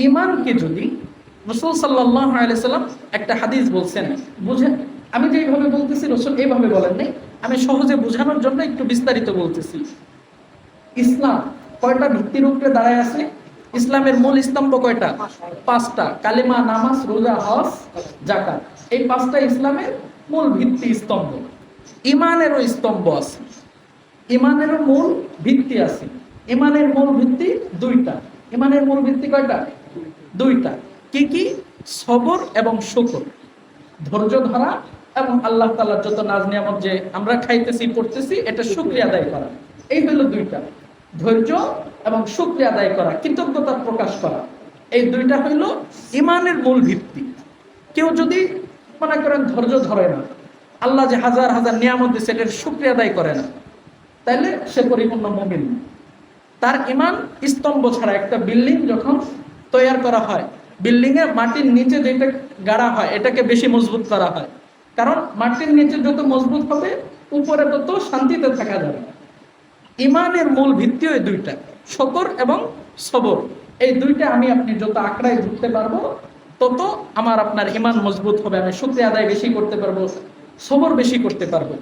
ইমানকে যদি রাসূল সাল্লাল্লাহু আলাইহি সাল্লাম একটা হাদিস বলছেন, বুঝেন, আমি যেভাবে বলতেছি রাসূল এইভাবে বলেন নাই, আমি সহজে বোঝানোর জন্য একটু বিস্তারিত বলতেছি। ইসলাম কয়টা ভিত্তির উপরে দাঁড়ায় আছে? ইসলামের মূল স্তম্ভ কয়টা? পাঁচটা। কালিমা, নামাজ, রোজা, হজ, যাকাত। এই পাঁচটা ইসলামের মূল ভিত্তি স্তম্ভ। ইমানেরও স্তম্ভ আছে, ইমানেরও মূল ভিত্তি আছে। ইমানের মূল ভিত্তি দুইটা। ইমানের মূল ভিত্তি কয়টা? দুইটা। কি কি? সবর এবং শুকর, ধৈর্য ধরা এবং আল্লাহ তাআলার যত নাজ নিয়ামত যে আমরা খাইতেছি পড়তেছি এটা শুকরিয়া আদায় করা। এই হলো দুইটা, ধৈর্য এবং শুকরিয়া আদায় করা, কৃতজ্ঞতা প্রকাশ করা। এই দুইটা হইল ইমানের মূল ভিত্তি। কেউ যদি মনে করেন ধৈর্য ধরে না, আল্লাহ যে হাজার হাজার নিয়ামত দিচ্ছে এটার শুকরিয়া আদায় করে না, তাইলে সে পরিপূর্ণ মুমিন। তার ইমান স্তম্ভ ছাড়া। একটা বিল্ডিং যখন তৈরি করা হয়, বিল্ডিং এর মাটির নিচে যেটা গাড়া হয় এটাকে বেশি মজবুত করা হয়, কারণ মাটির নিচে যত মজবুত হবে উপরে তত শান্তিতে থাকা যাবে। ইমানের মূল ভিত্তি ওই দুইটা, শুকর এবং সবর। এই দুইটা আমি আপনি যত আঁকড়ায় ধরতে পারবো তত আমার আপনার ইমান মজবুত হবে। আমি শুকরিয়া আদায় বেশি করতে পারবো, সবর বেশি করতে পারবো।